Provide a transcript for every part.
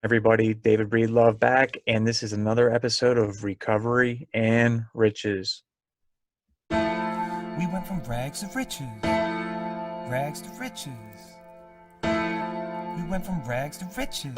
Everybody, David Breedlove back, and this is another episode of Recovery and Riches. We went from rags to riches, rags to riches. We went from rags to riches. Look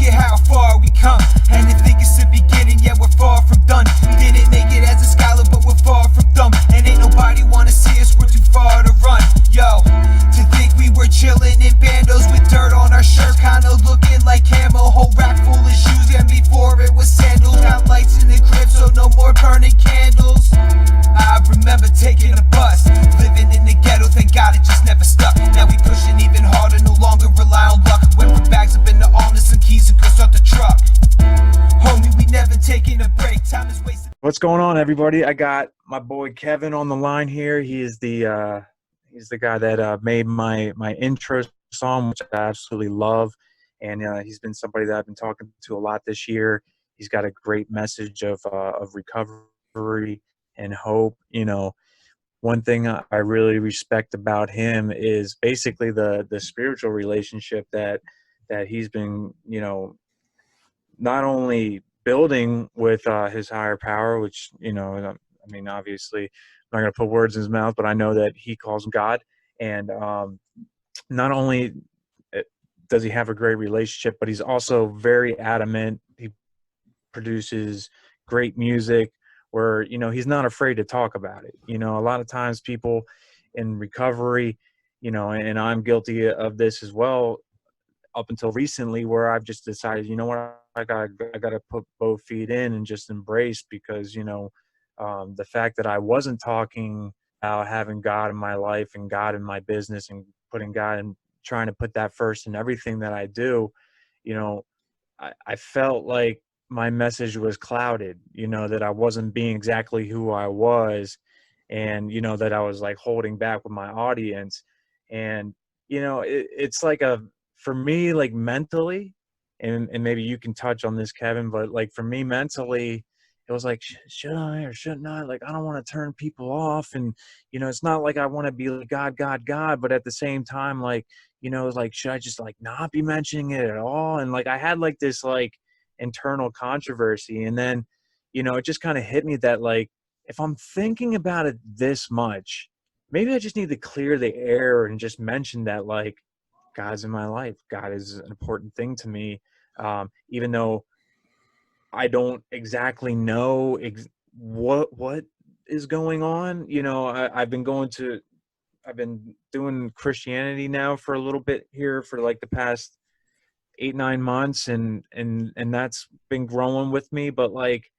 at how far we come, and to think it's the beginning, yet we're far from done. We didn't make it as a scholar, but we're far from dumb. And ain't nobody wanna see us, we're too far to run. Yo, to think we were chilling in bandos with dirt on our shirt, kinda looking like camo. Whole rack full of shoes, and before it was sandals. Got lights in the crib, so no more burning candles. I remember taking a bus, living in the ghetto, thank God it just never stuck. Now we pushing even harder, no longer rely on luck. Went from bags up in the arms, some keys and go start the truck. Homie, we never taking a break, time is wasted. What's going on, everybody? I got my boy Kevin on the line here. He's the guy that made my intro song, which I absolutely love, and he's been somebody that I've been talking to a lot this year. He's got a great message of recovery and hope. One thing I really respect about him is basically the spiritual relationship that he's been, not only building with his higher power, which, I mean, obviously, I'm not going to put words in his mouth, but I know that he calls him God. And not only does he have a great relationship, but he's also very adamant. He produces great music where, he's not afraid to talk about it. A lot of times people in recovery, and I'm guilty of this as well, up until recently, where I've just decided, I gotta put both feet in and just embrace, because the fact that I wasn't talking about having God in my life and God in my business and putting God and trying to put that first in everything that I do, you know, I felt like my message was clouded, that I wasn't being exactly who I was, and that I was like holding back with my audience. And it's like for me, like mentally, and maybe you can touch on this, Kevin, but like for me mentally, it was like, should I or shouldn't I? Like, I don't want to turn people off. And, it's not like I want to be like God, God, God, but at the same time, like, like, should I just like not be mentioning it at all? And like, I had like this like internal controversy. And then, it just kind of hit me that like, if I'm thinking about it this much, maybe I just need to clear the air and just mention that like, God's in my life. God is an important thing to me. Even though I don't exactly know what is going on. I've been doing Christianity now for a little bit here for like the past 8-9 months, and that's been growing with me. But like,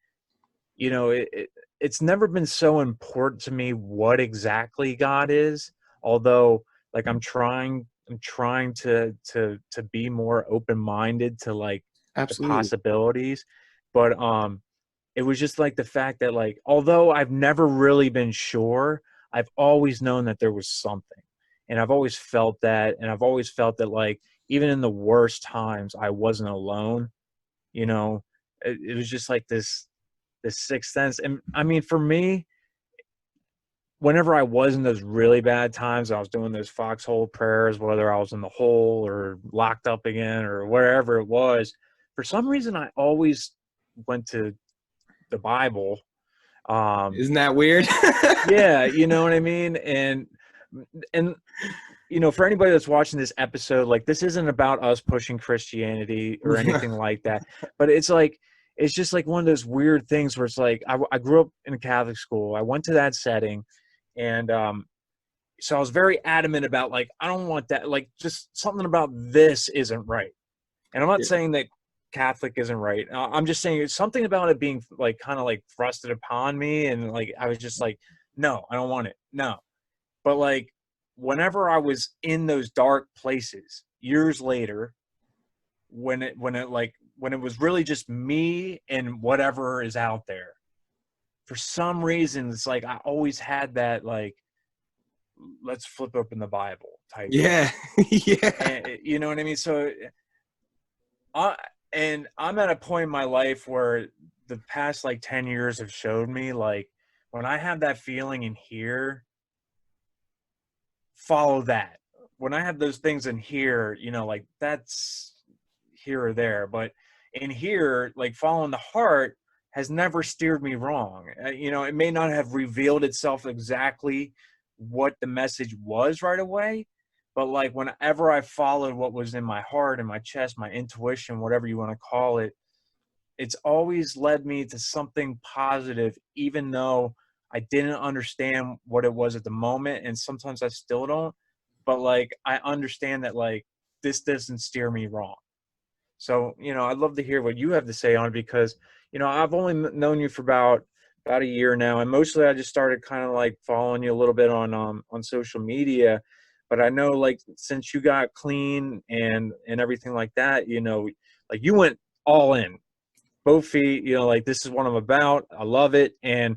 it's never been so important to me what exactly God is. Although, like, I'm trying to be more open-minded to like the Absolutely. possibilities. But it was just like the fact that like, although I've never really been sure, I've always known that there was something. And I've always felt that, and I've always felt that like, even in the worst times, I wasn't alone. It was just like this sixth sense. And I mean, for me, whenever I was in those really bad times, I was doing those foxhole prayers, whether I was in the hole or locked up again or wherever it was, for some reason, I always went to the Bible. Isn't that weird? Yeah, you know what I mean? And for anybody that's watching this episode, like, this isn't about us pushing Christianity or anything like that, but it's like, it's just like one of those weird things where it's like, I grew up in a Catholic school. I went to that setting, and so I was very adamant about like, I don't want that, like, just something about this isn't right. And I'm not Yeah. saying that Catholic isn't right. I'm just saying it's something about it being like kind of like thrusted upon me, and like I was just like, no, I don't want it. No. But like, whenever I was in those dark places years later, when it was really just me and whatever is out there, for some reason it's like I always had that like, let's flip open the Bible type thing. Yeah. Yeah. And you know what I mean? So and I'm at a point in my life where the past like 10 years have showed me, like, when I have that feeling in here, follow that. when I have those things in here, you know, like that's here or there, but in here, like following the heart has never steered me wrong. You know, it may not have revealed itself exactly what the message was right away, but like whenever I followed what was in my heart and my chest, my intuition, whatever you want to call it, it's always led me to something positive, even though I didn't understand what it was at the moment. And sometimes I still don't, but like, I understand that like, this doesn't steer me wrong. So, you know, I'd love to hear what you have to say on it because, you know, I've only known you for about a year now, and mostly I just started kind of like following you a little bit on social media. But I know like since you got clean and everything like that, you know, like you went all in, both feet, you know, like this is what I'm about. I love it. And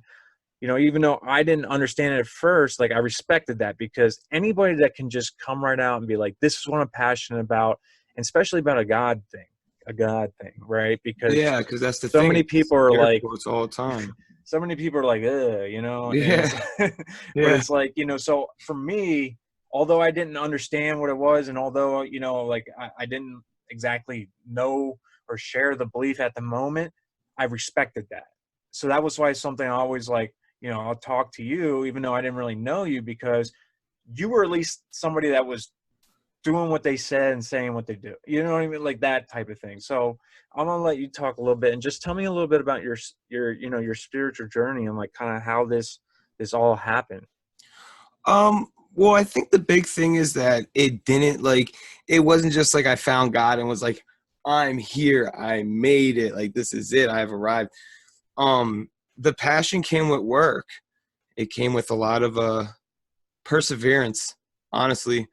you know, even though I didn't understand it at first, like I respected that because anybody that can just come right out and be like, this is what I'm passionate about, and especially about a God thing, right? Because Yeah, because that's the so thing. many It's people are air like, quotes all the time. so many people are like, you know, and Yeah, it's, but yeah. it's like, you know, so for me, although I didn't understand what it was, and although, you know, like I didn't exactly know or share the belief at the moment, I respected that. So that was why something I always like, you know, I'll talk to you, even though I didn't really know you, because you were at least somebody that was doing what they said and saying what they do. You know what I mean? Like that type of thing. So I'm gonna let you talk a little bit and just tell me a little bit about your you know your spiritual journey and like kind of how this all happened. Well, I think the big thing is that it didn't like it wasn't just like I found God and was like, I'm here, I made it, like this is it, I've arrived. The passion came with work. It came with a lot of perseverance, honestly.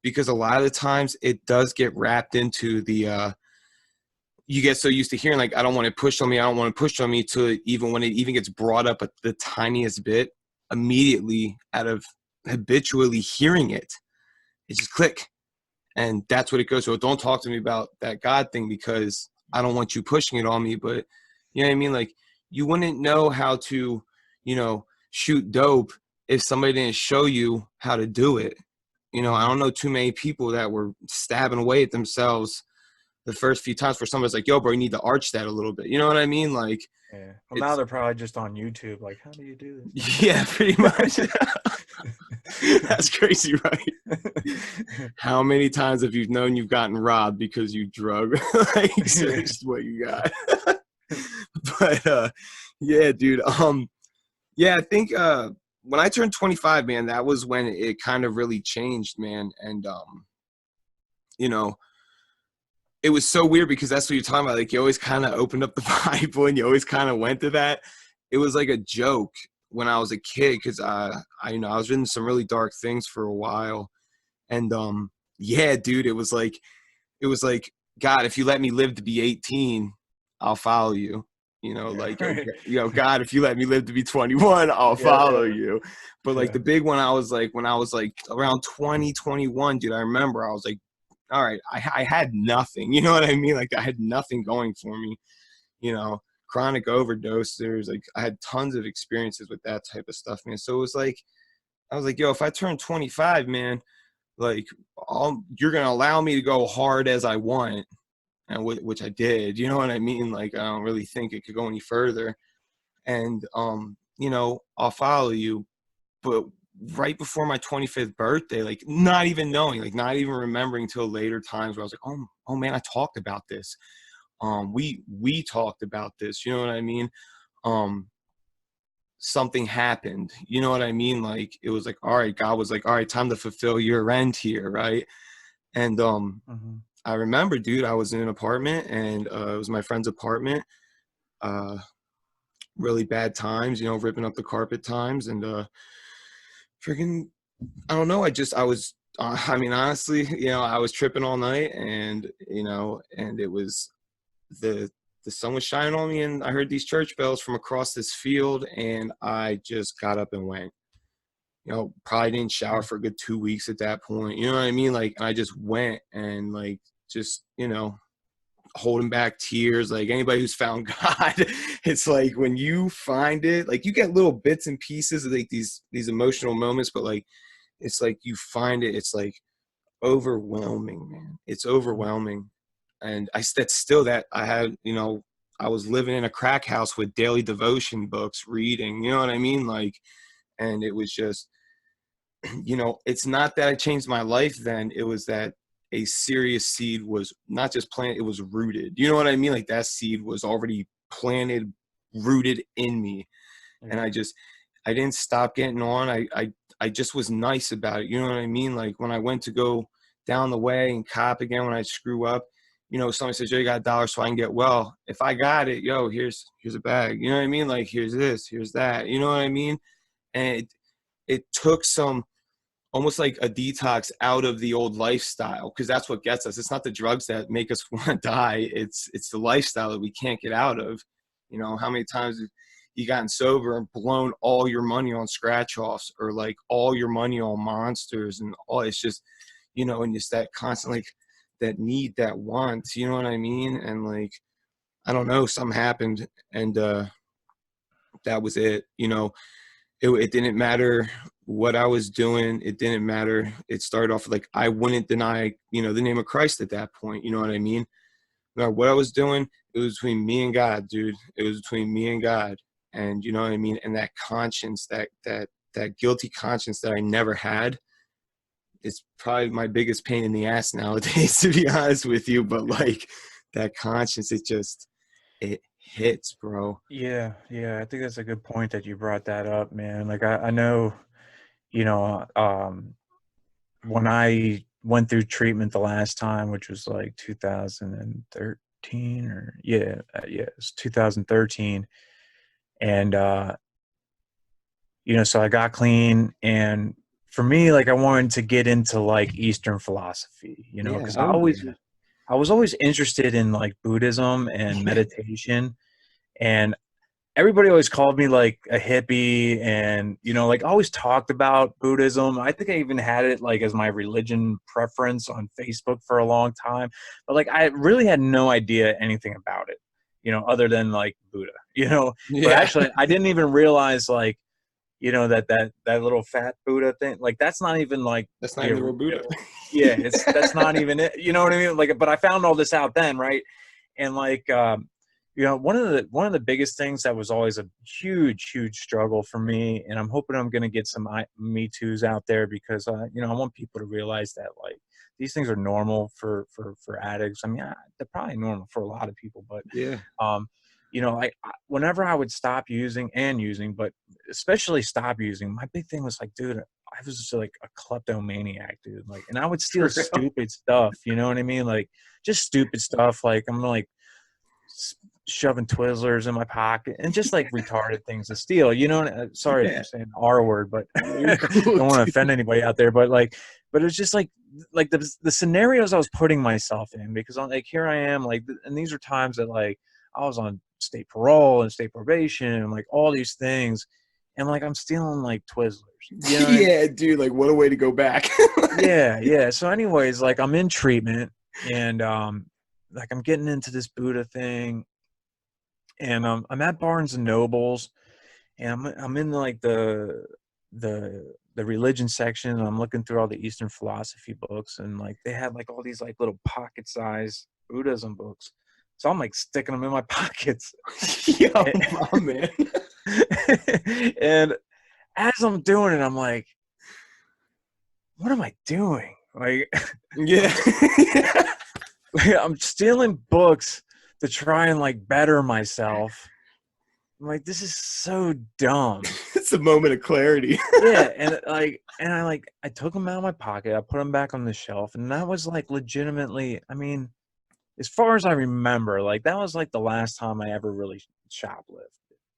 Because a lot of the times it does get wrapped into the you get so used to hearing like I don't want to push on me, I don't want to push on me to even when it even gets brought up at the tiniest bit, immediately out of habitually hearing it, it just click. And that's what it goes. So don't talk to me about that God thing because I don't want you pushing it on me. But you know what I mean? Like you wouldn't know how to, you know, shoot dope if somebody didn't show you how to do it. You know, I don't know too many people that were stabbing away at themselves the first few times where somebody's like, yo, bro, you need to arch that a little bit. You know what I mean? Like, Yeah. Well, now they're probably just on YouTube. Like, how do you do this? yeah, pretty much. That's crazy, right? How many times have you known you've gotten robbed because you drug like searched what you got? But yeah, dude. Yeah, I think when I turned 25, man, that was when it kind of really changed, man. And you know, it was so weird because that's what you're talking about. Like you always kind of opened up the Bible and you always kind of went to that. It was like a joke when I was a kid because I you know I was reading some really dark things for a while, and yeah, dude, it was like God, if you let me live to be 18, I'll follow you. You know, Yeah. like Right. you know, God, if you let me live to be 21, I'll Yeah. follow you. But like Yeah. the big one, I was like when I was like around 20, 21, dude, I remember I was like, all right, I had nothing. You know what I mean? Like I had nothing going for me. You know, chronic overdose. There's like I had tons of experiences with that type of stuff, man. So it was like I was like, yo, if I turn 25, man, like you're gonna allow me to go hard as I want, and which I did. You know what I mean? Like I don't really think it could go any further, and you know, I'll follow you. But right before my 25th birthday, like not even knowing, like not even remembering till later times where I was like, oh man, I talked about this. We talked about this. You know what I mean? Um, something happened. You know what I mean? Like it was like, all right, God was like, all right, time to fulfill your end here, right? And Mhm. I remember, dude, I was in an apartment and it was my friend's apartment. Uh, really bad times, you know, ripping up the carpet times and freaking, I don't know. I was, I mean, honestly, you know, I was tripping all night and, you know, and it was the, the sun was shining on me and I heard these church bells from across this field and I just got up and went. You know, probably didn't shower for a good 2 weeks at that point. You know what I mean? Like, I just went and like, just, you know, holding back tears. Like anybody who's found God, it's like when you find it, like you get little bits and pieces of like these emotional moments, but like it's like you find it, it's like overwhelming, man. It's overwhelming. And that's still that I had, I was living in a crack house with daily devotion books, reading, you know what I mean? Like, and it was just, it's not that I changed my life then. It was that a serious seed was not just planted, it was rooted. You know what I mean? Like that seed was already planted, rooted in me. And Yeah. I didn't stop getting on. I just was nice about it. You know what I mean? Like when I went to go down the way and cop again, when I screw up, somebody says, yo, you got $1 so I can get well. If I got it, yo, here's a bag. You know what I mean? Like here's this, here's that. You know what I mean? And it took some almost like a detox out of the old lifestyle, because that's what gets us. It's not the drugs that make us want to die. It's the lifestyle that we can't get out of. How many times have you gotten sober and blown all your money on scratch offs, or like all your money on monsters, and all it's just, and just that constant, like that need, that want, you know what I mean? And like, I don't know, something happened, and that was it. It didn't matter what I was doing. It didn't matter. It started off like I wouldn't deny, the name of Christ at that point. You know what I mean? No matter what I was doing, it was between me and God, dude. It was between me and God. And you know what I mean? And that conscience, that guilty conscience that I never had, it's probably my biggest pain in the ass nowadays, to be honest with you. But like that conscience, it hits, bro. Yeah, yeah, I think that's a good point that you brought that up, man. Like I know, you know, when I went through treatment the last time, which was like 2013 or yeah, it's 2013. And so I got clean, and for me, like I wanted to get into like Eastern philosophy, Yeah. because Oh yeah. I was always interested in like Buddhism and Yeah. meditation, and everybody always called me like a hippie, and like always talked about Buddhism. I think I even had it like as my religion preference on Facebook for a long time, but like I really had no idea anything about it, other than like Buddha, but Yeah. actually I didn't even realize like that little fat Buddha thing, like that's not even like That's not the even the real Buddha. yeah, that's not even it, you know what I mean? Like, but I found all this out then, right? And like one of the biggest things that was always a huge struggle for me, and I'm hoping I'm going to get some me too's out there, because I want people to realize that like these things are normal for addicts. I mean, they're probably normal for a lot of people, but Yeah. um like whenever I would stop using, but especially stop using, my big thing was like, dude, I was just like a kleptomaniac, dude. Like, and I would steal For real. stupid stuff, you know what I mean? Like just stupid stuff. Like I'm like shoving Twizzlers in my pocket and just like retarded things to steal, sorry Yeah. for saying the R word, but No, you're cool, don't want to dude. offend anybody out there, but it's just like the scenarios I was putting myself in, because I'm like, here I am, like, and these are times that like I was on state parole and state probation and like all these things, and like I'm stealing like Twizzlers, you know what I mean? Yeah, dude. Like, what a way to go back. Yeah. So anyways, like I'm in treatment, and like I'm getting into this Buddha thing, and I'm at Barnes and Nobles, and I'm in like the religion section, and I'm looking through all the Eastern philosophy books, and like they had like all these like little pocket size Buddhism books, so I'm like sticking them in my pockets. Yo, my man. And as I'm doing it, I'm like, what am I doing? Like Yeah. I'm stealing books to try and like better myself. I'm like, this is so dumb. It's a moment of clarity. Yeah, I took them out of my pocket, I put them back on the shelf, and that was like legitimately, I mean, as far as I remember, like that was like the last time I ever really shoplifted.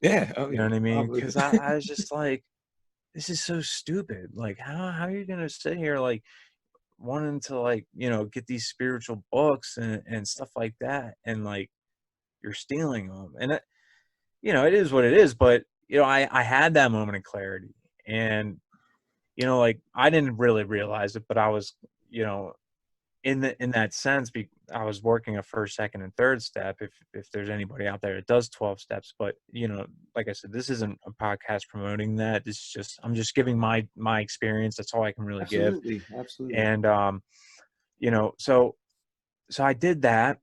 Yeah. Oh You know yeah. what I I mean? believe Because it. I was just like, this is so stupid. Like, how are you gonna sit here like wanting to like get these spiritual books and stuff like that, and like you're stealing them, and it is what it is. But I had that moment of clarity, and like I didn't really realize it, but I was, in that sense, I was working a first, second, and third step. If there's anybody out there that does 12 steps, but like I said, this isn't a podcast promoting that. This is just I'm just giving my experience. That's all I can really give. Absolutely, absolutely. And so I did that.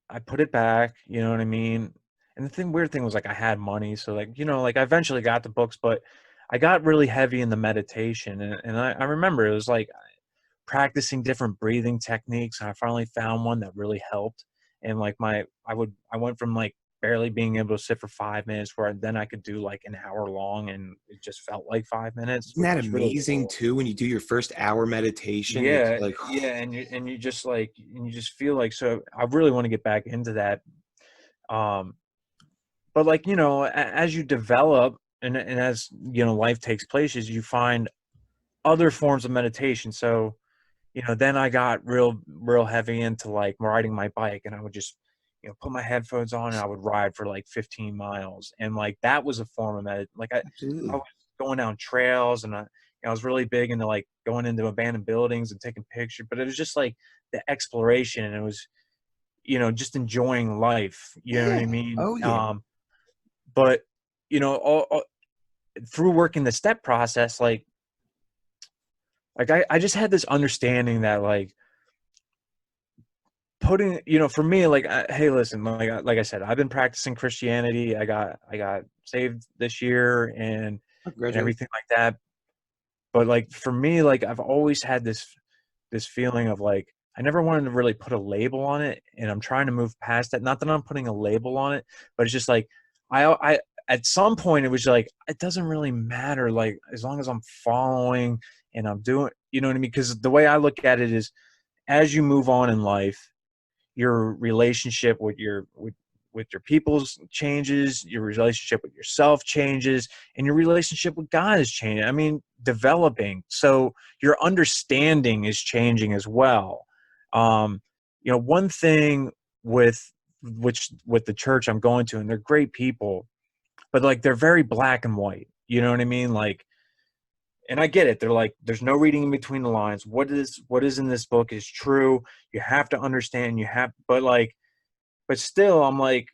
I put it back. You know what I mean? And weird thing was like I had money, so like I eventually got the books, but I got really heavy in the meditation, and I remember it was like practicing different breathing techniques, and I finally found one that really helped. And like I went from like barely being able to sit for 5 minutes where then I could do like an hour long, and it just felt like 5 minutes, Isn't which that was really amazing cool. too? When you do your first hour meditation, and it's Yeah, like, yeah, and you just like and you just feel like so. I really want to get back into that. Um, but like as you develop and as life takes places, you find other forms of meditation. So then I got real heavy into like riding my bike, and I would just, put my headphones on and I would ride for like 15 miles. And like, that was a form of like I absolutely. was going down trails, and I was really big into like going into abandoned buildings and taking pictures, but it was just like the exploration, and it was, just enjoying life. You know what Yeah. I mean? Oh yeah. But, all through working the step process, like I just had this understanding that like, putting for me like hey, listen, like I said, I've been practicing Christianity. I got saved this year, and Congratulations. everything like that. But like for me, like I've always had this feeling of like I never wanted to really put a label on it, and I'm trying to move past that. Not that I'm putting a label on it, but it's just like I at some point it was like it doesn't really matter, like as long as I'm following and I'm doing, you know what I mean? Because the way I look at it is, as you move on in life, your relationship with your people's changes, your relationship with yourself changes, and your relationship with God is changing. I mean, developing. So your understanding is changing as well. Um, one thing with with the church I'm going to, and they're great people, but like they're very black and white. You know what I mean? Like, and I get it. They're like, there's no reading in between the lines. What is in this book is true. You have to understand. But still, I'm like,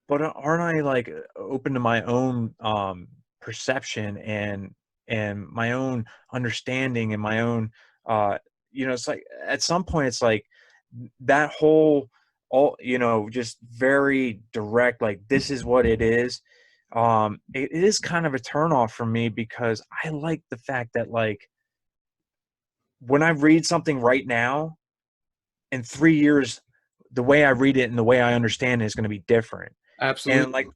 but aren't I like open to my own perception and my own understanding and my own it's like at some point it's like that whole all just very direct, like this is what it is. It is kind of a turnoff for me, because I like the fact that like when I read something right now, in 3 years, the way I read it and the way I understand it is going to be different. And like, Absolutely.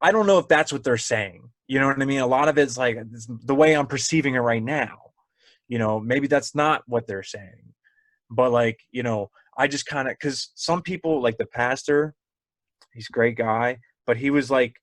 I don't know if that's what they're saying. You know what I mean? A lot of it's like it's the way I'm perceiving it right now. Maybe that's not what they're saying. But like, I just kind of, because some people, like the pastor, he's a great guy, but he was like,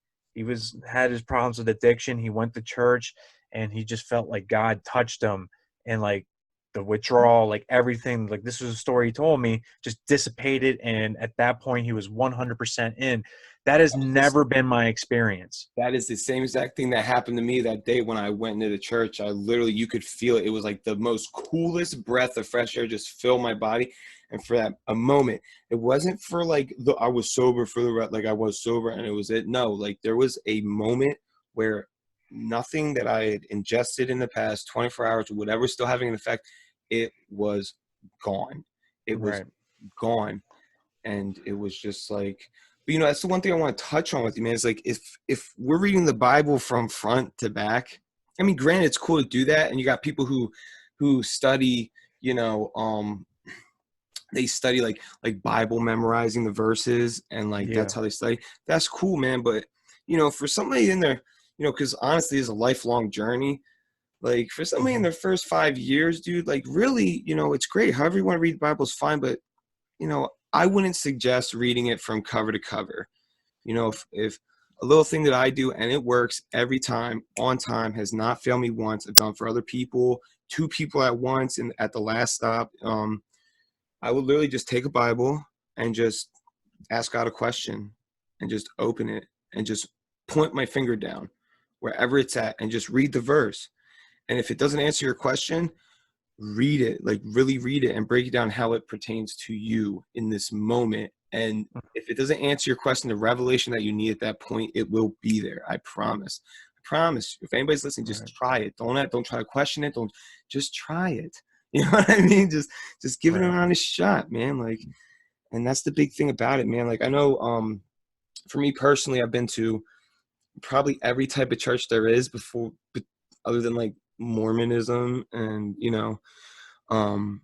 had his problems with addiction. He went to church, and he just felt like God touched him, and like the withdrawal, like everything, like this was a story he told me, just dissipated. And at that point, he was 100% in. That has never been my experience. That is the same exact thing that happened to me that day when I went into the church. I literally, you could feel it. It was like the most coolest breath of fresh air just filled my body. And for that a moment, it wasn't for like I was sober for like I was sober and it was it. No, like there was a moment where nothing that I had ingested in the past 24 hours or whatever was still having an effect, it was gone. It was Right. gone. And it was just like, but that's the one thing I want to touch on with you, man. Is like if we're reading the Bible from front to back, I mean, granted, it's cool to do that, and you got people who study, they study like Bible memorizing the verses, and like Yeah. that's how they study. That's cool, man. But for somebody in there, because honestly, it's a lifelong journey. Like for somebody in Mhm. their first 5 years, dude, like really, it's great. However you want to read the Bible is fine, but I wouldn't suggest reading it from cover to cover. If a little thing that I do and it works every time on time, has not failed me once. I've done for other people, two people at once, and at the last stop, I would literally just take a Bible and just ask God a question and just open it and just point my finger down wherever it's at and just read the verse. And if it doesn't answer your question, read it, like really read it and break it down how it pertains to you in this moment. And if it doesn't answer your question, the revelation that you need at that point, it will be there. I promise. I promise. If anybody's listening, just Right. try it. Don't try to question it. Don't, just try it. You know what I mean? Just give it an Right. honest shot, man. Like, and that's the big thing about it, man. Like, I know, for me personally, I've been to probably every type of church there is before, but other than like Mormonism, and um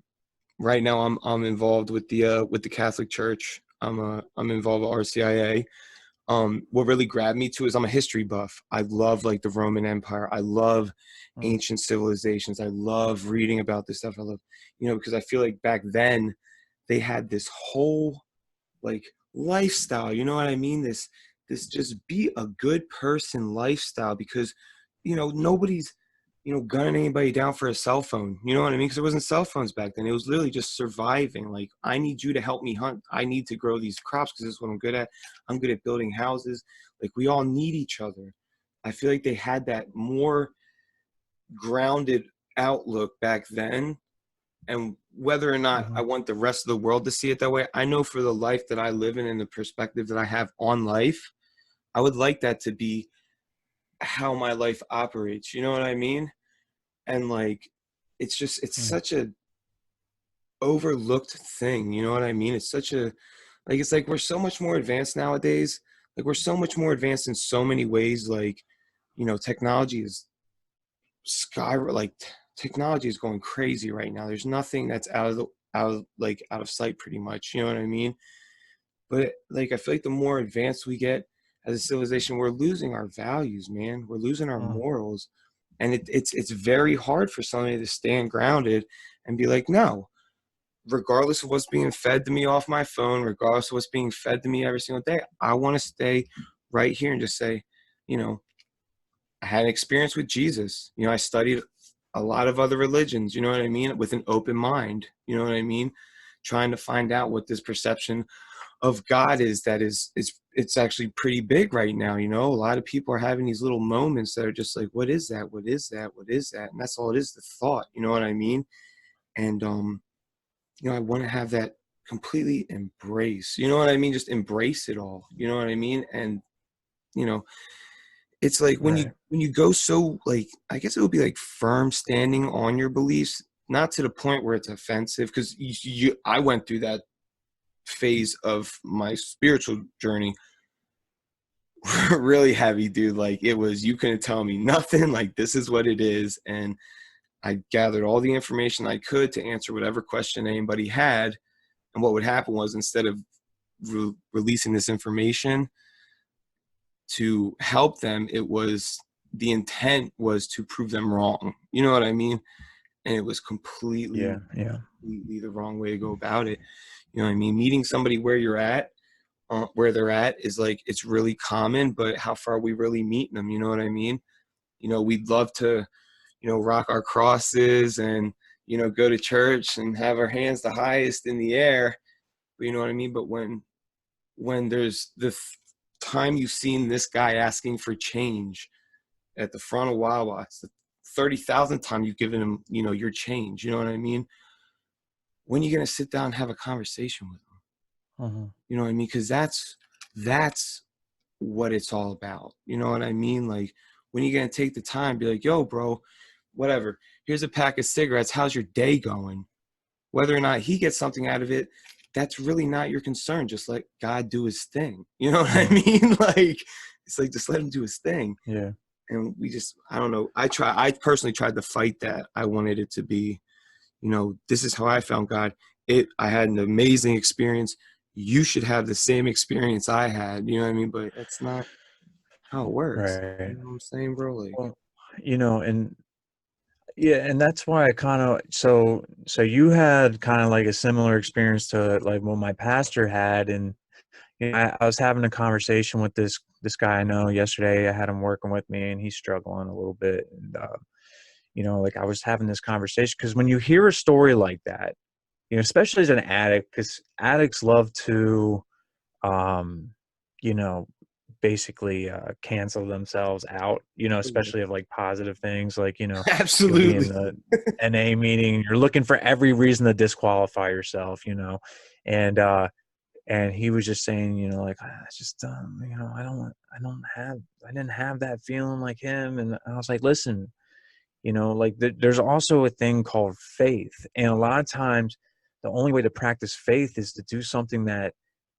right now I'm involved with the Catholic Church. I'm involved with RCIA. What really grabbed me too is I'm a history buff. I love like the Roman Empire. I love Mm, ancient civilizations. I love reading about this stuff. I love, because I feel like back then they had this whole like lifestyle, you know what I mean, this just be a good person lifestyle, because nobody's gunning anybody down for a cell phone, you know what I mean, because there wasn't cell phones back then. It was literally just surviving. Like, I need you to help me hunt, I need to grow these crops because this is what I'm good at. I'm good at building houses. Like, we all need each other. I feel like they had that more grounded outlook back then. And whether or not I mhm, want the rest of the world to see it that way, I know for the life that I live in and the perspective that I have on life, I would like that to be how my life operates. You know what I mean? And like, it's mm, such a overlooked thing. You know what I mean? It's such a, like, it's like we're so much more advanced nowadays. Like, we're so much more advanced in so many ways. Like, technology is technology is going crazy right now. There's nothing that's out of sight, pretty much. You know what I mean? But like, I feel like the more advanced we get as a civilization, we're losing our values, man. We're losing our mm, morals, and it's very hard for somebody to stand grounded and be like, no, regardless of what's being fed to me off my phone, regardless of what's being fed to me every single day, I want to stay right here and just say, you know, I had an experience with Jesus. I studied a lot of other religions, you know what I mean, with an open mind, you know what I mean, trying to find out what this perception of God is that is it's actually pretty big right now. A lot of people are having these little moments that are just like, what is that? What is that? What is that? And that's all it is, the thought, you know what I mean? And I want to have that completely embrace, you know what I mean? Just embrace it all, you know what I mean? And you know, it's like right. when you go so, like, I guess it would be like firm standing on your beliefs, not to the point where it's offensive, because I went through that phase of my spiritual journey really heavy, dude. Like, it was, you couldn't tell me nothing. Like, this is what it is. And I gathered all the information I could to answer whatever question anybody had. And what would happen was, instead of releasing this information to help them, it was, the intent was to prove them wrong. You know what I mean? And it was Yeah. completely, Yeah. completely the wrong way to go about it. You know what I mean? Meeting somebody where you're at, where they're at, is like, it's really common, but how far are we really meeting them? You know what I mean? We'd love to, rock our crosses and, go to church and have our hands the highest in the air. But you know what I mean? But when there's the time you've seen this guy asking for change at the front of Wawa, it's the 30,000th time you've given him, your change. You know what I mean? When are you going to sit down and have a conversation with him? Mhm, You know what I mean? Because that's what it's all about. You know what I mean? Like, when are you going to take the time, be like, yo, bro, whatever, here's a pack of cigarettes. How's your day going? Whether or not he gets something out of it, that's really not your concern. Just let God do his thing. You know what I mhm, mean? Like, it's like, just let him do his thing. yeah. And I don't know. I personally tried to fight that. I wanted it to be, this is how I found God. I had an amazing experience. You should have the same experience I had. You know what I mean? But that's not how it works. You Right. know what I'm saying, bro? Like, Well, and yeah, and that's why I kind of, so you had kind of like a similar experience to like what my pastor had. And I was having a conversation with this guy I know yesterday. I had him working with me, and he's struggling a little bit. And like, I was having this conversation because when you hear a story like that, especially as an addict, because addicts love to, um, you know, basically cancel themselves out, especially of like positive things, like, you'll be in Absolutely. the NA meeting and you're looking for every reason to disqualify yourself, and and he was just saying, like, it's just, I didn't have that feeling like him. And I was like, listen, like there's also a thing called faith. And a lot of times the only way to practice faith is to do something that,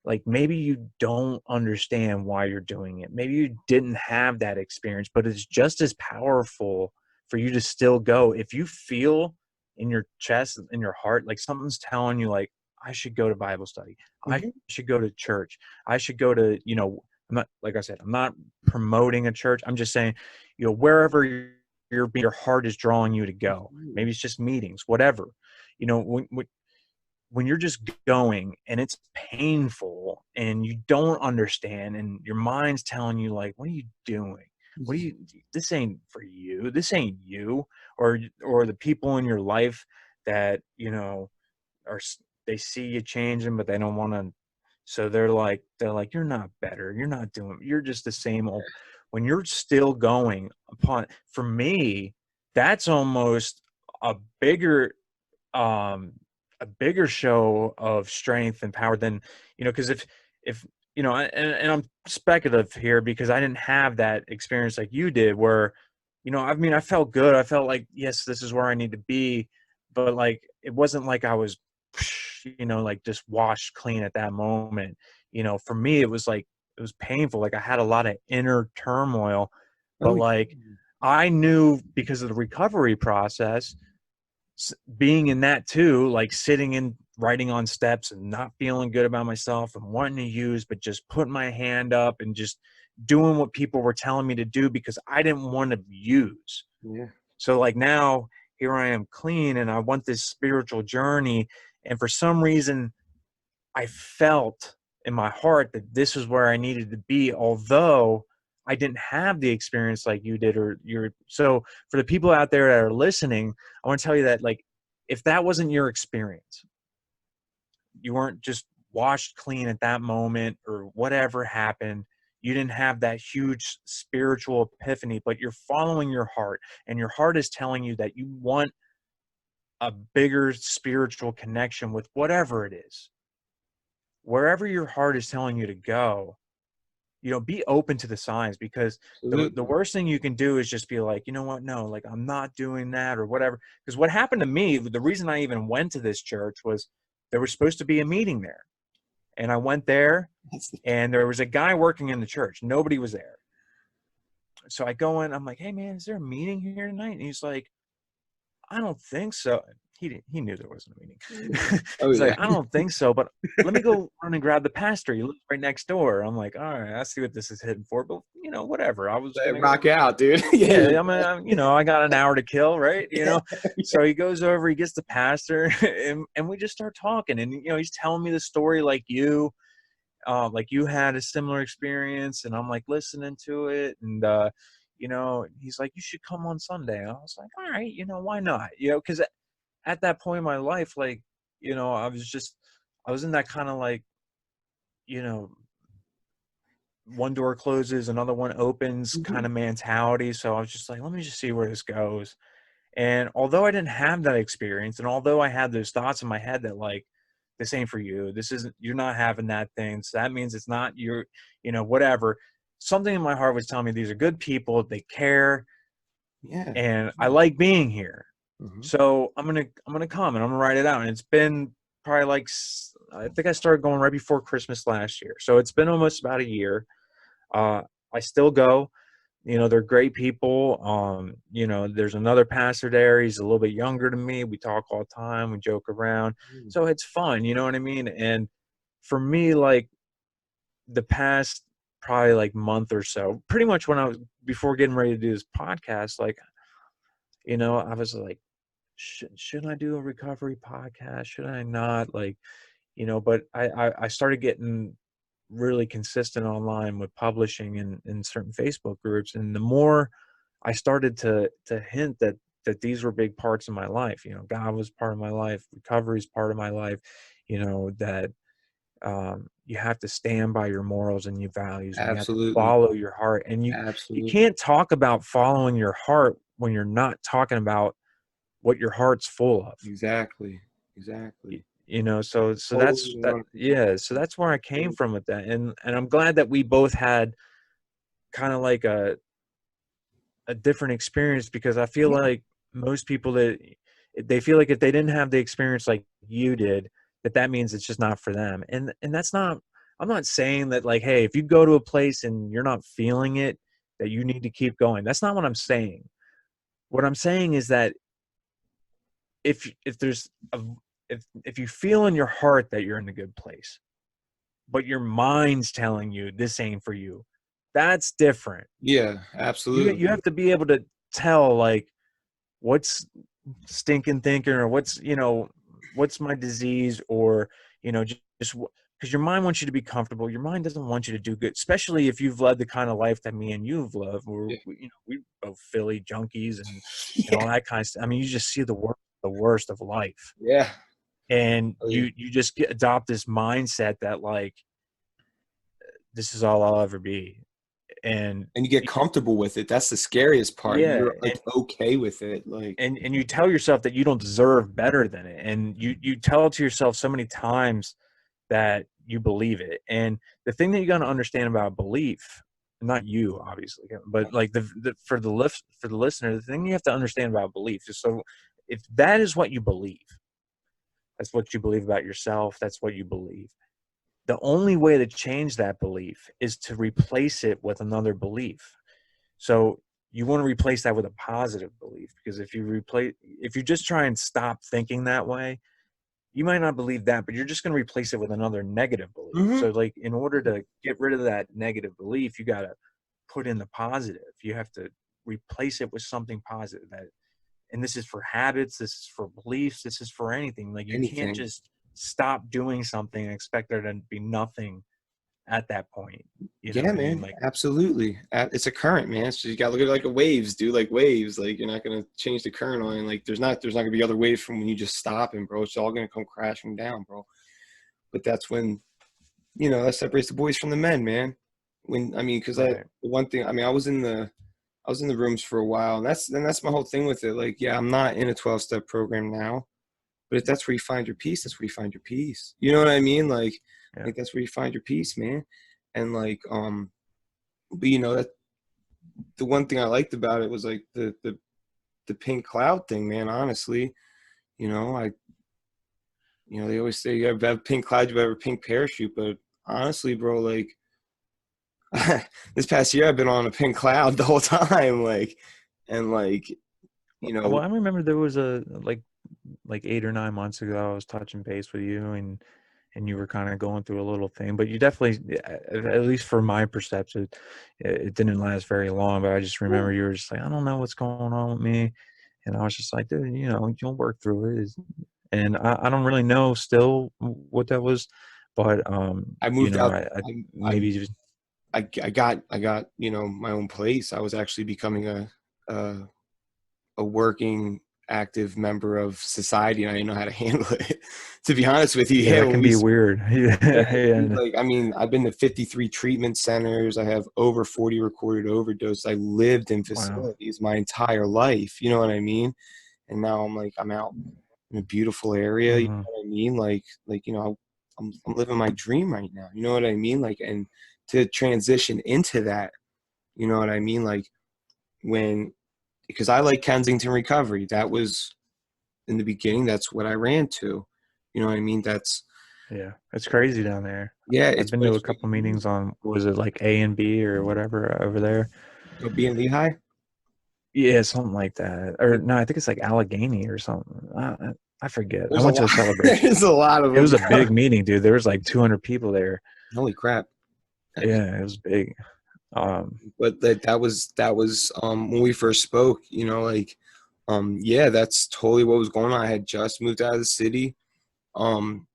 like, maybe you don't understand why you're doing it. Maybe you didn't have that experience, but it's just as powerful for you to still go. If you feel in your chest, in your heart, like something's telling you, like, I should go to Bible study. I Mhm. should go to church. I should go to, I'm not, like I said, I'm not promoting a church. I'm just saying, wherever your heart is drawing you to go. Maybe it's just meetings, whatever. When you're just going and it's painful and you don't understand and your mind's telling you, like, what are you doing? What are you, this ain't for you. This ain't you. Or the people in your life that, are, they see you changing, but they don't want to. So they're like, you're not better. You're not doing, you're just the same old. When you're still going upon, for me, that's almost a bigger, um a bigger show of strength and power than, because if and I'm speculative here because I didn't have that experience like you did, where, I mean, I felt good. I felt like, yes, this is where I need to be, but like it wasn't like I was, like just washed clean at that moment. For me it was like, it was painful. Like I had a lot of inner turmoil, but Oh, like I knew because of the recovery process, being in that too, like sitting and writing on steps and not feeling good about myself and wanting to use, but just putting my hand up and just doing what people were telling me to do because I didn't want to use. yeah. So like now here I am clean and I want this spiritual journey. And for some reason, I felt in my heart that this is where I needed to be, although I didn't have the experience like you did, or you're. So for the people out there that are listening, I want to tell you that, like, if that wasn't your experience, you weren't just washed clean at that moment or whatever happened, you didn't have that huge spiritual epiphany, but you're following your heart and your heart is telling you that you want a bigger spiritual connection with whatever it is, wherever your heart is telling you to go, be open to the signs, because the Absolutely. worst thing you can do is just be like, you know what, no, like I'm not doing that or whatever. Because what happened to me, the reason I even went to this church was there was supposed to be a meeting there. And I went there That's the, and there was a guy working in the church. Nobody was there. So I go in, I'm like, hey man, is there a meeting here tonight? And he's like, I don't think so. He knew there wasn't a meeting. oh He's like, yeah. I don't think so, but let me go run and grab the pastor. He lives right next door. I'm like, all right, I see what this is hitting for, but whatever. I was Let it gonna go. rock out, dude. Yeah, Yeah, you're I got an hour to kill, right? yeah. So he goes over, he gets the pastor, and we just start talking, and he's telling me the story like you had a similar experience, and I'm like listening to it, and he's like, you should come on Sunday. And I was like, all right, why not? Because at that point in my life, like, I was in that kind of like, you know, one door closes, another one opens kind Mhm. of mentality. So I was just like, let me just see where this goes. And although I didn't have that experience, and although I had those thoughts in my head that, like, this ain't for you, this isn't, you're not having that thing, so that means it's not your, whatever. Something in my heart was telling me these are good people, they care, Yeah. and I like being here. Mhm. So I'm gonna come and I'm gonna write it out. And it's been probably like, I think I started going right before Christmas last year, so it's been almost about a year. I still go. They're great people. There's another pastor there. He's a little bit younger than me. We talk all the time. We joke around. Mm. So it's fun. You know what I mean? And for me, like the past probably like month or so, pretty much when I was before getting ready to do this podcast, like, I was like, should I do a recovery podcast? Should I not? Like, but I started getting really consistent online with publishing in certain Facebook groups. And the more I started to hint that these were big parts of my life, God was part of my life, recovery is part of my life, that you have to stand by your morals and your values, and you have to Absolutely. follow your heart. And you Absolutely. can't talk about following your heart when you're not talking about what your heart's full of. Exactly. Exactly. You know, so that's Totally that. 100%. Yeah, so that's where I came from with that, and I'm glad that we both had kind of like a different experience, because I feel Yeah. like most people that they feel like if they didn't have the experience like you did, that means it's just not for them. And that's not, I'm not saying that like, hey, if you go to a place and you're not feeling it, that you need to keep going. That's not what I'm saying. What I'm saying is that if there's a if you feel in your heart that you're in a good place, but your mind's telling you this ain't for you, that's different. Yeah, You absolutely. have to be able to tell like what's stinking thinking, or what's, what's my disease, or just because your mind wants you to be comfortable. Your mind doesn't want you to do good, especially if you've led the kind of life that me and you've lived, where Yeah. we both Philly junkies and all Yeah. that kind of stuff. I mean, you just see the worst of life, Yeah. and Oh, yeah. you just adopt this mindset that like this is all I'll ever be. And And you get comfortable with it. That's the scariest part. yeah, You're like okay with it. Like, and you tell yourself that you don't deserve better than it, and you tell it to yourself so many times that you believe it. And the thing that you got to understand about belief, not you obviously, but like for the listener, the thing you have to understand about belief is, so if that is what you believe, that's what you believe about yourself, that's what you believe, the only way to change that belief is to replace it with another belief. So you want to replace that with a positive belief, because if you just try and stop thinking that way, you might not believe that, but you're just going to replace it with another negative belief. mhm. So like in order to get rid of that negative belief, you got to put in the positive. You have to replace it with something positive. And this is for habits, this is for beliefs, this is for anything. Like you can't Anything. just stop doing something and expect there to be nothing at that point. You know Yeah, what I mean? man. Like, Absolutely. It's a current, man. So you gotta look at it like a waves, dude. Like waves. Like you're not gonna change the current on. Like there's not gonna be other waves from when you just stop and bro. It's all gonna come crashing down, bro. But that's when that separates the boys from the men, man. When I mean, because the right. one thing, I mean, I was in the rooms for a while, and that's my whole thing with it. Like, yeah, I'm not in a 12-step program now, but if that's where you find your peace, that's where you find your peace. You know what I mean? Yeah. Like that's where you find your peace, man. And but that the one thing I liked about it was like the pink cloud thing, man. Honestly, I they always say you have a pink cloud, you have a pink parachute, but honestly, bro, like this past year I've been on a pink cloud the whole time, and Well, I remember there was a like 8 or 9 months ago, I was touching base with you, and you were kind of going through a little thing, but you definitely, at least for my perception, it didn't last very long. But I just remember you were just like, I don't know what's going on with me, and I was just like, dude, you'll work through it. And I don't really know still what that was, but I moved out. I I maybe just I got my own place. I was actually becoming a a working active member of society, and I didn't know how to handle it. To be honest with you, yeah, yeah, that when can we be weird. yeah, Yeah, dude, yeah. like I mean, I've been to 53 treatment centers. I have over 40 recorded overdoses. I lived in Wow. facilities my entire life. You know what I mean? And now I'm out in a beautiful area. You know Hmm. what I mean? I'm living my dream right now. You know what I mean? And to transition into that, you know what I mean? When because I like Kensington Recovery. That was in the beginning. That's what I ran to. You know what I mean? Yeah, it's crazy down there. Yeah, I've it's been but to it's a couple meetings on, was it like A and B or whatever over there? being Lehigh. Yeah, something like that. Or no, I think it's like Allegheny or something. I forget. I There's a went to lot. a celebration. There's a lot of It was a them. big meeting, dude. There was like 200 people there. Holy crap! Yeah, it was big. But that was when we first spoke. Yeah, that's totally what was going on. I had just moved out of the city. Um,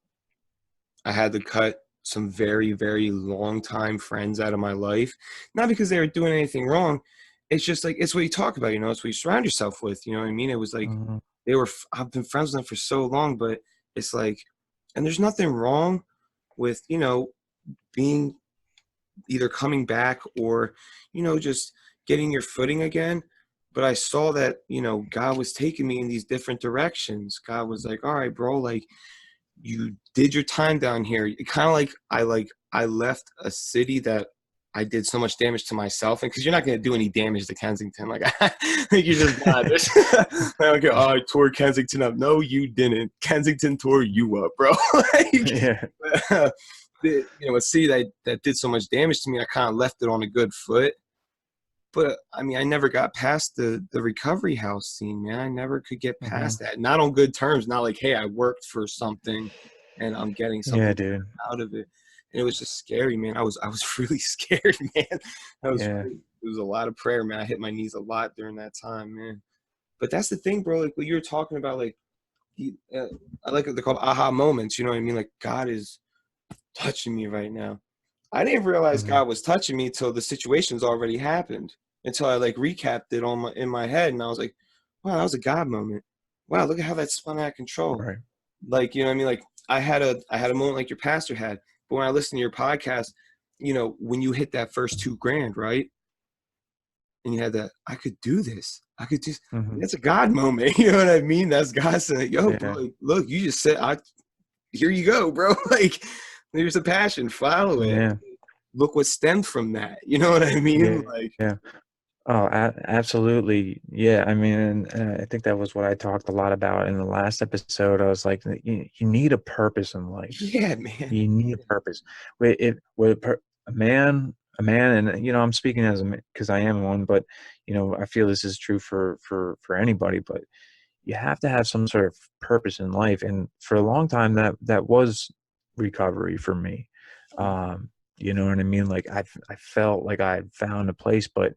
I had to cut some very, very long time friends out of my life, not because they were doing anything wrong. It's just like it's what you talk about. It's what you surround yourself with. You know what I mean? It was like Mhm. I've been friends with them for so long, but it's like, and there's nothing wrong. with, being either coming back or, just getting your footing again. But I saw that, God was taking me in these different directions. God was like, all right, bro, like you did your time down here. Kind of like I left a city that I did so much damage to myself, and because you're not going to do any damage to Kensington, like you're just not. I don't get. Oh, I tore Kensington up. No, you didn't. Kensington tore you up, bro. Yeah. A city that did so much damage to me, I kind of left it on a good foot. But I mean, I never got past the recovery house scene, man. I never could get Hmm. past that. Not on good terms. Not like, hey, I worked for something and I'm getting Yeah, something dude. out of it. And it was just scary, man. I was really scared, man. Yeah. It was a lot of prayer, man. I hit my knees a lot during that time, man. But that's the thing, bro. Like what you were talking about, like I like they're called aha moments. You know what I mean? Like God is touching me right now. I didn't realize Hmm. God was touching me till the situation's already happened. Until I like recapped it in my head, and I was like, "Wow, that was a God moment. Wow, look at how that spun out of control." Right. Like, you know what I mean? Like I had a moment like your pastor had, but when I listened to your podcast, when you hit that first 2 grand, right? And you had that, I could do this. I could just. Hmm. That's a God moment. You know what I mean? That's God saying, "Yo, bro, Yeah. like, look, you just said, here you go, bro. Like, there's a passion. Follow it. Yeah. Look what stemmed from that." You know what I mean? Yeah. Like, Yeah. Oh, absolutely. Yeah. I mean, and I think that was what I talked a lot about in the last episode. I was like, you need a purpose in life. yeah, man. You need a purpose. A man, and I'm speaking as a man because I am one, but I feel this is true for anybody. But you have to have some sort of purpose in life, and for a long time that was recovery for me. You know what I mean? Like I felt like I had found a place, but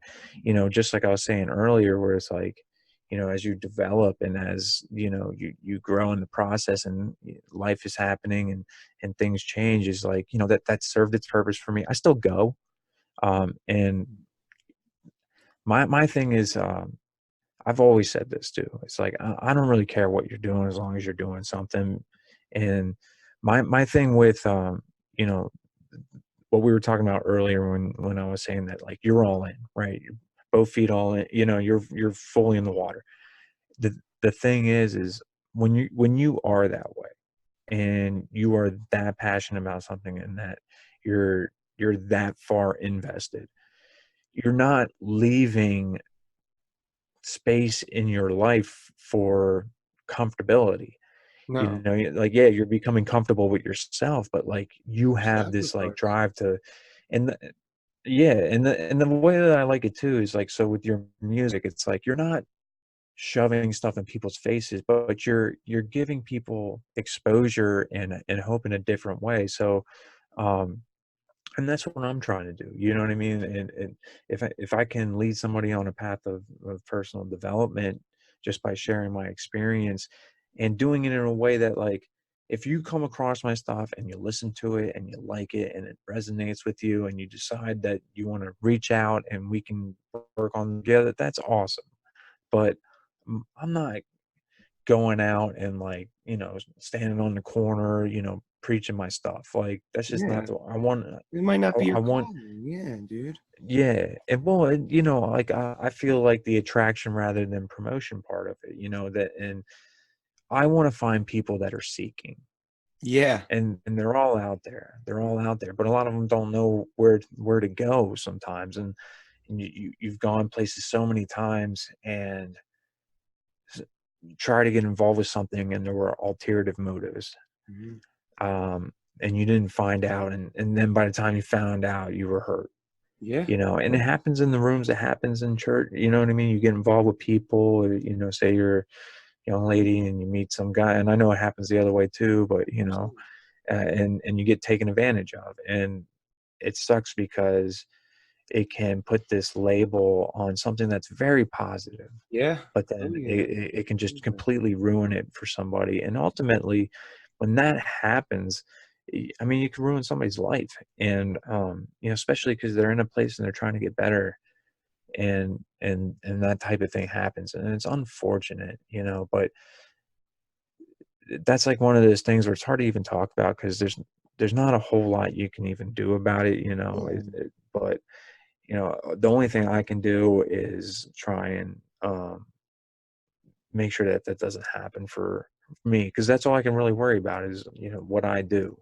just like I was saying earlier, where it's like, as you develop and as you grow in the process and life is happening and things change, is like that served its purpose for me. I still go, and my thing is, I've always said this too. It's like I don't really care what you're doing as long as you're doing something. And my thing with you know what we were talking about earlier when I was saying that, like, you're all in, right? You're both feet all in. You're fully in the water. The thing is when you are that way and you are that passionate about something and that you're that far invested, you're not leaving space in your life for comfortability. No, Like, yeah, you're becoming comfortable with yourself, but like you have this like sacrifice. drive to, and yeah, and the way that I like it too is like, so with your music, it's like you're not shoving stuff in people's faces, but you're giving people exposure and hope in a different way. So, um, and that's what I'm trying to do. You know what I mean? And if I can lead somebody on a path of personal development just by sharing my experience and doing it in a way that, like, if you come across my stuff and you listen to it and you like it and it resonates with you and you decide that you want to reach out and we can work on together, that's awesome. But I'm not going out and, like, standing on the corner, preaching my stuff. Like, that's just not Yeah, the I want. it might not be I your want, calling. Yeah, dude. yeah, and well, like I feel like the attraction rather than promotion part of it, that, and I want to find people that are seeking, Yeah. and they're all out there. They're all out there, but a lot of them don't know where to go sometimes, and you've gone places so many times and s- try to get involved with something and there were alternative motives, Mhm. and you didn't find out, and then by the time you found out, you were hurt. Yeah. And it happens in the rooms, it happens in church, you know what I mean? You get involved with people, or, say you're a young lady and you meet some guy, and I know it happens the other way too, but and you get taken advantage of, and it sucks because it can put this label on something that's very positive, Yeah. but Oh then yeah. it can Oh, just yeah. completely ruin it for somebody. And ultimately, when that happens, I mean, you can ruin somebody's life, and especially because they're in a place and they're trying to get better, and that type of thing happens, and it's unfortunate, but that's like one of those things where it's hard to even talk about because there's not a whole lot you can even do about it, but the only thing I can do is try and make sure that that doesn't happen for me, because that's all I can really worry about is what I do,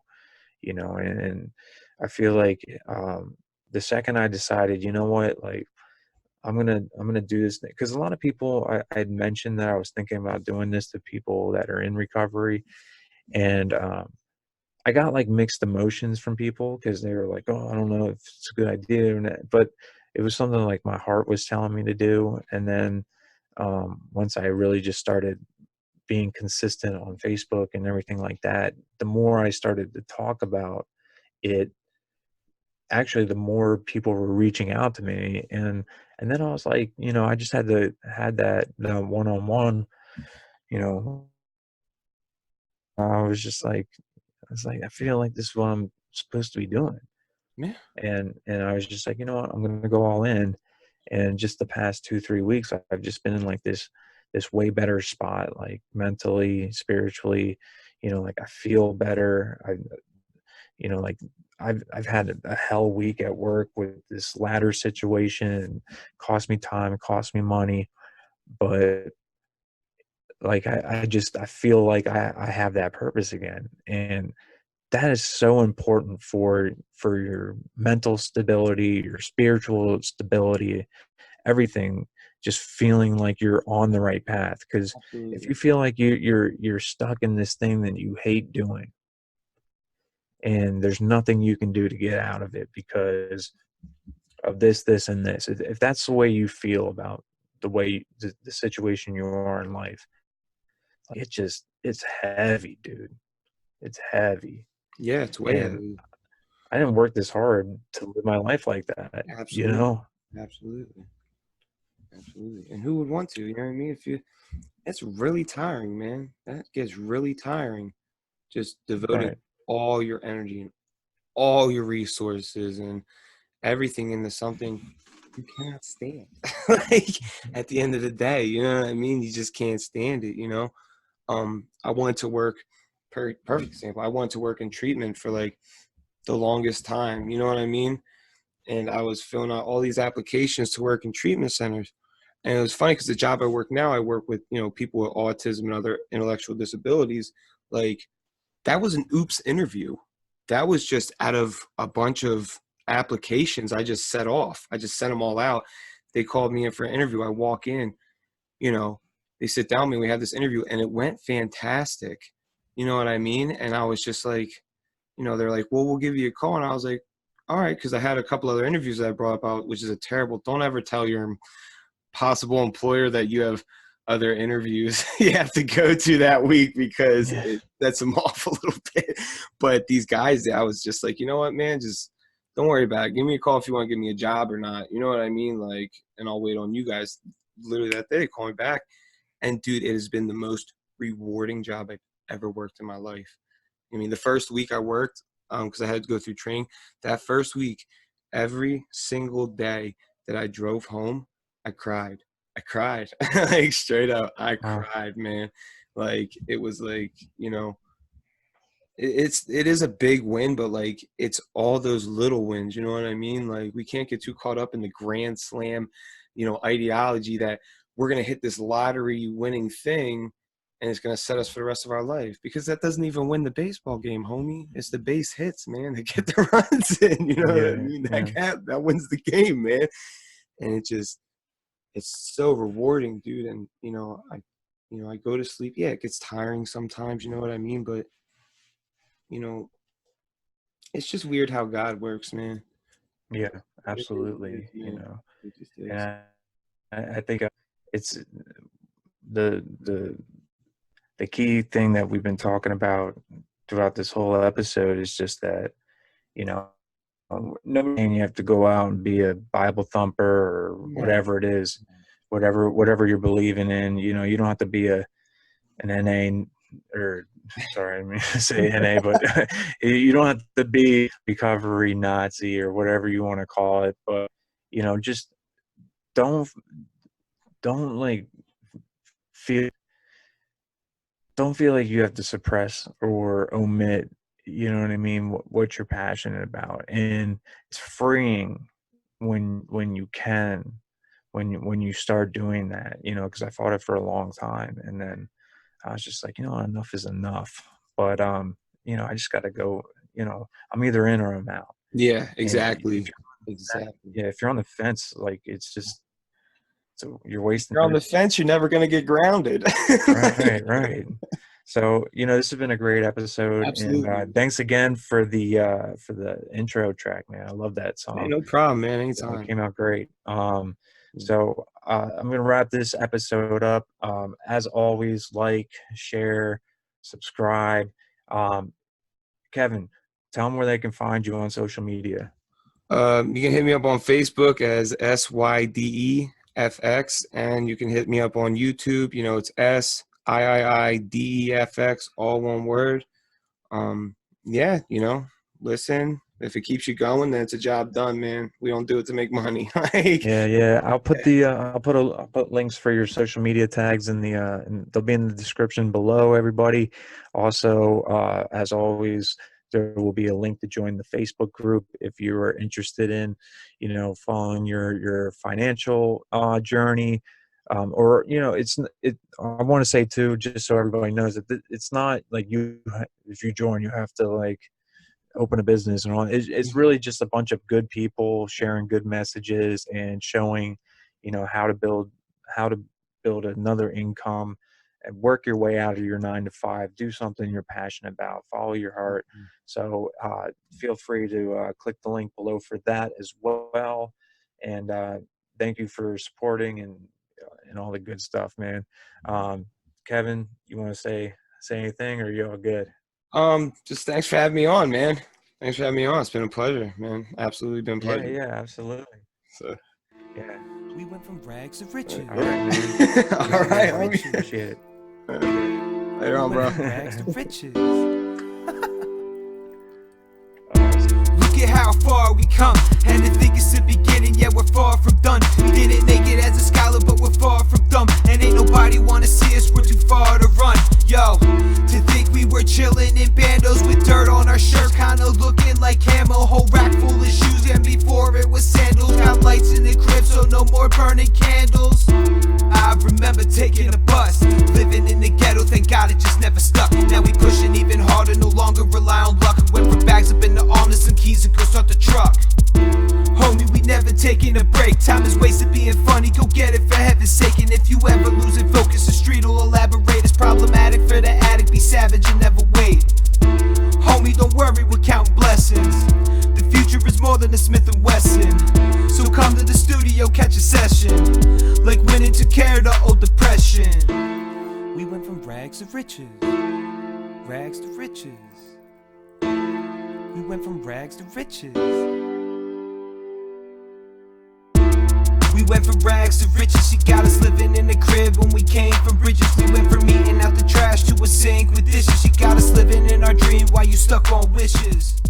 and I feel like the second I decided, what, like I'm gonna do this thing, because a lot of people I had mentioned that I was thinking about doing this to people that are in recovery, and I got like mixed emotions from people because they were like, "Oh, I don't know if it's a good idea," but it was something like my heart was telling me to do. And then once I really just started being consistent on Facebook and everything like that, the more I started to talk about it, actually, the more people were reaching out to me, and then I was like, I just had that one on one, you know, I was just like, I feel like this is what I'm supposed to be doing. Yeah, And I was just like, you know what, I'm gonna go all in. And just the past 2-3 weeks, I've just been in like this way better spot, like mentally, spiritually, like I feel better. Like I've had a hell week at work with this ladder situation, and cost me time, cost me money, but like I feel like I have that purpose again. And that is so important for your mental stability, your spiritual stability, everything, just feeling like you're on the right path. Because if absolutely. you feel like you're stuck in this thing that you hate doing, and there's nothing you can do to get out of it because of this and this, if that's the way you feel about the situation you are in life, it's heavy, dude. It's heavy. Yeah, it's way And heavy. I didn't work this hard to live my life like that, you Absolutely, know? absolutely, absolutely. And who would want to? You know what I mean? If you, it's really tiring, man. That gets really tiring. Just devoting Right. all your energy and all your resources and everything into something you cannot stand. Like at the end of the day, you know what I mean? You just can't stand it, you know? I wanted to work, perfect example. I wanted to work in treatment for like the longest time, you know what I mean? And I was filling out all these applications to work in treatment centers. And it was funny because the job I work now, I work with, people with autism and other intellectual disabilities. Like that was an oops interview. That was just out of a bunch of applications I just set off. I just sent them all out. They called me in for an interview. I walk in, you know, they sit down with me, we had this interview and it went fantastic. You know what I mean? And I was just like, they're like, well, we'll give you a call. And I was like, all right, because I had a couple other interviews that I brought up out, which is a terrible, don't ever tell your possible employer that you have other interviews you have to go to that week because Yeah. it sets them off a little bit. But these guys, I was just like, you know what, man, just don't worry about it. Give me a call if you want to give me a job or not. You know what I mean? Like, and I'll wait on you guys. Literally that day, they call me back. And dude, it has been the most rewarding job I've ever worked in my life. I mean, the first week I worked, because I had to go through training, that first week, every single day that I drove home, I cried. I cried. Like straight up, I Wow. cried, man. Like it was like, it is a big win, but like it's all those little wins, you know what I mean? Like we can't get too caught up in the grand slam, ideology that we're gonna hit this lottery winning thing and it's gonna set us for the rest of our life. Because that doesn't even win the baseball game, homie. It's the base hits, man, to get the runs in. You know what I Yeah. mean? Yeah. That wins the game, man. And it's so rewarding, dude. And I go to sleep. Yeah, it gets tiring sometimes, you know what I mean? But you know, it's just weird how God works, man. Yeah. It really is, Absolutely. man. It just And is. I think it's the the the key thing that we've been talking about throughout this whole episode is just that, you know, no saying you have to go out and be a Bible thumper or No. whatever it is, whatever you're believing in. You don't have to be an NA, or sorry, I mean to say NA, but you don't have to be recovery Nazi or whatever you want to call it. But just don't like feel don't feel like you have to suppress or omit you know what I mean, what you're passionate about, and it's freeing when you can, when you start doing that, you know, because I fought it for a long time, and then I was just like, you know, enough is enough. But you know, I just got to go. You know, I'm either in or I'm out. Yeah, And exactly. Exactly. yeah, if you're on the fence, like it's just, so you're If wasting you're on your the fence, you're never gonna get grounded. right, right. So, you know, this has been a great episode, and Absolutely. thanks again for the intro track, man. I love that Hey, song. no problem, man. It Anytime. came out great. So I'm gonna wrap this episode up. As always, like, share, subscribe. Um, Kevin, tell them where they can find you on social media. You can hit me up on Facebook as SYDEFX, and you can hit me up on YouTube. You know, it's SIIIDEFX, all one word. Yeah, you know, listen. If it keeps you going, then it's a job done, man. We don't do it to make money. Like, Yeah, yeah. I'll put links for your social media tags in the and they'll be in the description below, everybody. Also, as always, there will be a link to join the Facebook group if you are interested in, you know, following your financial journey. Or you know, I want to say too, just so everybody knows that it's not like if you join, you have to like open a business and all. It's really just a bunch of good people sharing good messages and showing, you know, how to build another income and work your way out of your 9 to 5. Do something you're passionate about. Follow your heart. So feel free to click the link below for that as well. And thank you for supporting and all the good stuff, man. Kevin, you want to say anything, or are you all good? just thanks for having me on, man. Thanks for having me on. It's been a pleasure, man. Absolutely been a Yeah, pleasure. yeah, absolutely. So, Yeah. We went from rags to riches. All right, man. all right, homie. Appreciate it. Later on, bro. From rags to riches. Look at how far we come, and to think it's the beginning, yet we're far from done. We didn't make it as a scholar, but we're far from dumb. And ain't nobody wanna see us, we're too far to run. Yo, to think we were chilling in bandos with dirt on our shirt, kinda looking like camo. Whole rack full of shoes, and before it was sandals. Got lights in the crib, so no more burning candles. I remember taking a bus, living in the ghetto, thank God it just never stuck. Now we pushing even harder, no longer rely on luck. Went from bags up in the arm to some keys and go start the truck. Homie, we never taking a break. Time is wasted being funny, go get it for heaven's sake. And if you ever losing focus, the street will elaborate. It's problematic for the addict, be savage and never wait. Homie, don't worry, we're counting blessings. The future is more than a Smith & Wesson. So come to the studio, catch a session, like winning took care of the old depression. We went from rags to riches, rags to riches. We went from rags to riches. We went from rags to riches. She got us living in the crib when we came from bridges. We went from eating out the trash to a sink with dishes. She got us living in our dream while you stuck on wishes.